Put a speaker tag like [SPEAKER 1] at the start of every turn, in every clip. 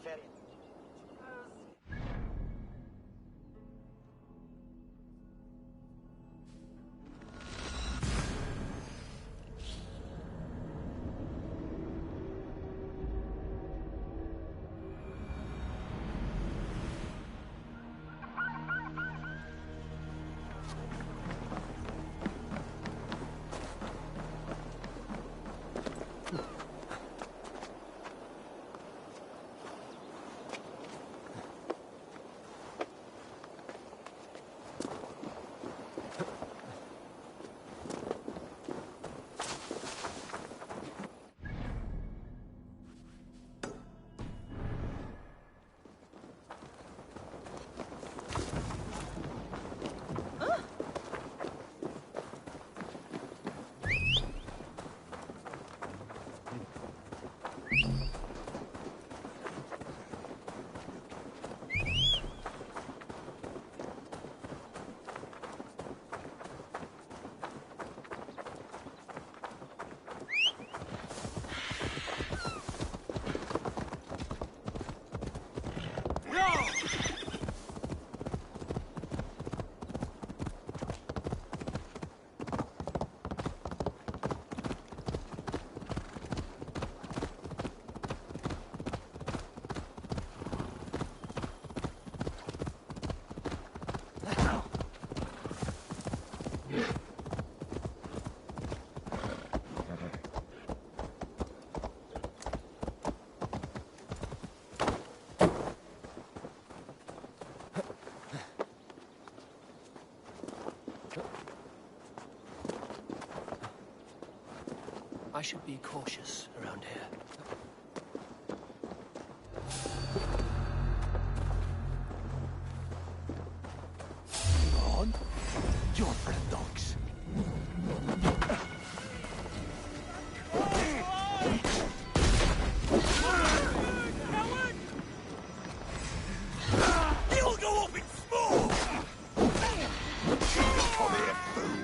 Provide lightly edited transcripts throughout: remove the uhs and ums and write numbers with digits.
[SPEAKER 1] Ferien.
[SPEAKER 2] I should be cautious around here.
[SPEAKER 3] On your friend dogs. You'll go up in smoke! Come here, fool!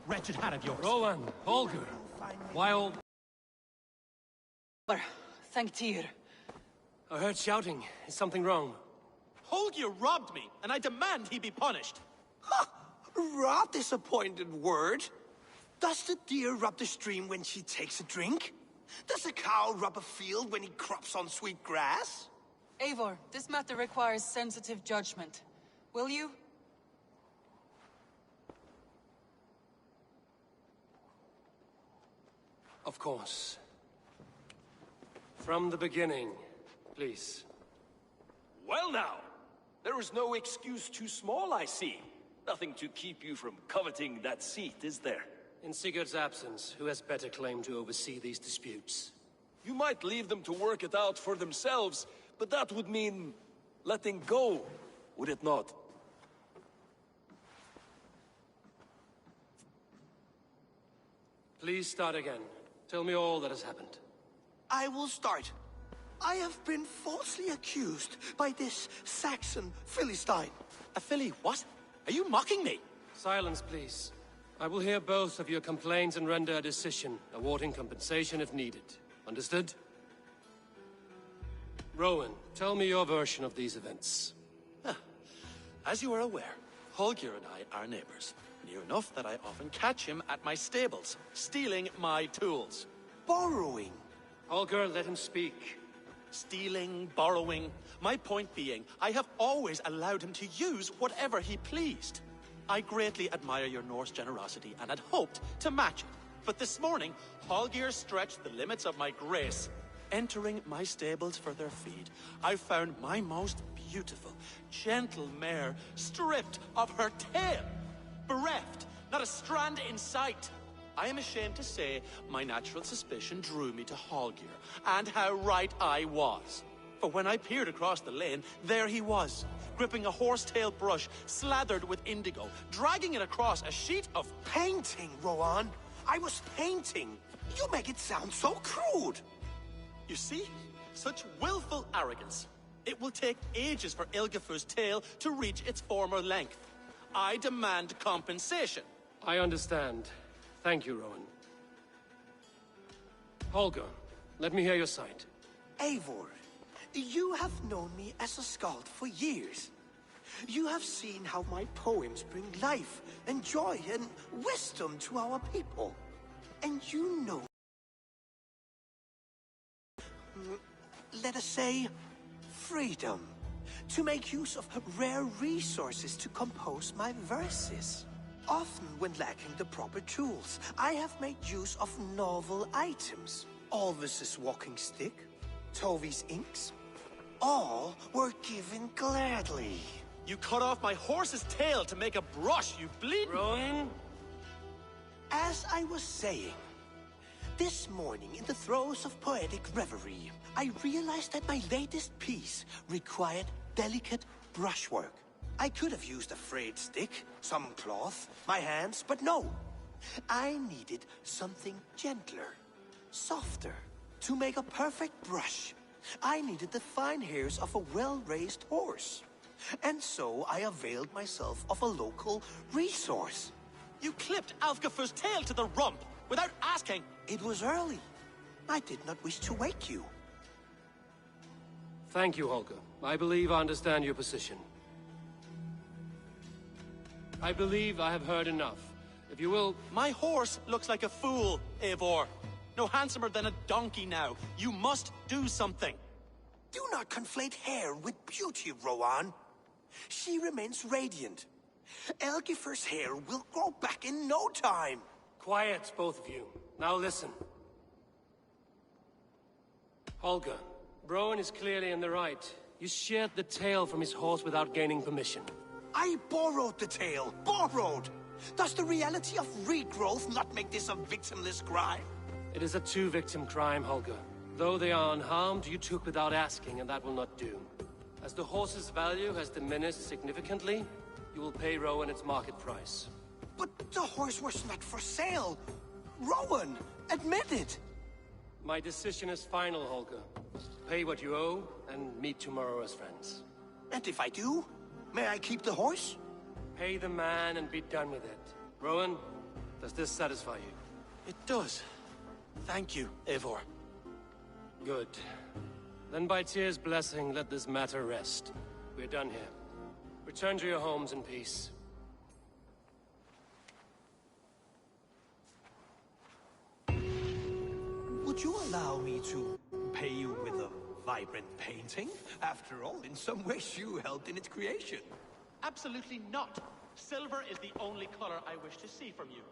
[SPEAKER 3] wretched hat of yours.
[SPEAKER 2] Rowan, Holger, why all...
[SPEAKER 1] Thank Tyr.
[SPEAKER 2] I heard shouting. Is something wrong?
[SPEAKER 3] Holger robbed me, and I demand he be punished.
[SPEAKER 4] Rot disappointed word. Does the deer rub the stream when she takes a drink? Does a cow rub a field when he crops on sweet grass?
[SPEAKER 1] Eivor, this matter requires sensitive judgment. Will you?
[SPEAKER 2] Of course. From the beginning, please.
[SPEAKER 5] Well now, there is no excuse too small, I see. Nothing to keep you from coveting that seat, is there?
[SPEAKER 2] In Sigurd's absence, who has better claim to oversee these disputes?
[SPEAKER 5] You might leave them to work it out for themselves, but that would mean letting go, would it not?
[SPEAKER 2] Please start again. Tell me all that has happened.
[SPEAKER 4] I will start. I have been falsely accused by this Saxon Philistine.
[SPEAKER 3] A filly what? Are you mocking me?
[SPEAKER 2] Silence, please. I will hear both of your complaints and render a decision, awarding compensation if needed. Understood? Rowan, tell me your version of these events.
[SPEAKER 3] As you are aware, Holger and I are neighbors. Near enough that I often catch him at my stables, stealing my tools.
[SPEAKER 4] Borrowing.
[SPEAKER 2] Holger, let him speak.
[SPEAKER 3] Stealing, borrowing. My point being, I have always allowed him to use whatever he pleased. I greatly admire your Norse generosity and had hoped to match it. But this morning, Holger stretched the limits of my grace. Entering my stables for their feed, I found my most beautiful, gentle mare stripped of her tail. Bereft, not a strand in sight. I am ashamed to say my natural suspicion drew me to Holger, and how right I was. For when I peered across the lane, there he was, gripping a horsetail brush slathered with indigo, dragging it across a sheet of...
[SPEAKER 4] Painting, Rowan. I was painting. You make it sound so crude.
[SPEAKER 3] You see? Such willful arrogance. It will take ages for Ilgafur's tail to reach its former length. I demand compensation.
[SPEAKER 2] I understand. Thank you, Rowan. Holger, let me hear your side.
[SPEAKER 4] Eivor, you have known me as a skald for years. You have seen how my poems bring life and joy and wisdom to our people. And you know... let us say, freedom. To make use of rare resources to compose my verses. Often when lacking the proper tools, I have made use of novel items. Alvis's walking stick, Tovi's inks. All were given gladly.
[SPEAKER 3] You cut off my horse's tail to make a brush, you bleed...
[SPEAKER 2] Rowan?
[SPEAKER 4] As I was saying, this morning in the throes of poetic reverie, I realized that my latest piece required delicate brushwork. I could have used a frayed stick, some cloth, my hands, but no. I needed something gentler, softer. To make a perfect brush, I needed the fine hairs of a well-raised horse. And so I availed myself of a local resource.
[SPEAKER 3] You clipped Alfgafur's tail to the rump without asking.
[SPEAKER 4] It was early. I did not wish to wake you.
[SPEAKER 2] Thank you, Holger. I believe I understand your position. I believe I have heard enough. If you will...
[SPEAKER 3] My horse looks like a fool, Eivor. No handsomer than a donkey now. You must do something.
[SPEAKER 4] Do not conflate hair with beauty, Rowan. She remains radiant. Elgifur's hair will grow back in no time.
[SPEAKER 2] Quiet, both of you. Now listen. Holger, Rowan is clearly in the right. You sheared the tail from his horse without gaining permission.
[SPEAKER 4] I borrowed the tail. Borrowed! Does the reality of regrowth not make this a victimless crime?
[SPEAKER 2] It is a two-victim crime, Holger. Though they are unharmed, you took without asking, and that will not do. As the horse's value has diminished significantly, you will pay Rowan its market price.
[SPEAKER 4] But the horse was not for sale. Rowan, admit it.
[SPEAKER 2] My decision is final, Holger. Pay what you owe, and meet tomorrow as friends.
[SPEAKER 4] And if I do, may I keep the horse?
[SPEAKER 2] Pay the man and be done with it. Rowan, Does this satisfy you?
[SPEAKER 3] It does. Thank you, Eivor.
[SPEAKER 2] Good. Then by Tyr's blessing, let this matter rest. We're done here. Return to your homes in peace.
[SPEAKER 6] Would you allow me to pay you with a vibrant painting? After all, in some ways you helped in its creation.
[SPEAKER 3] Absolutely not. Silver is the only color I wish to see from you.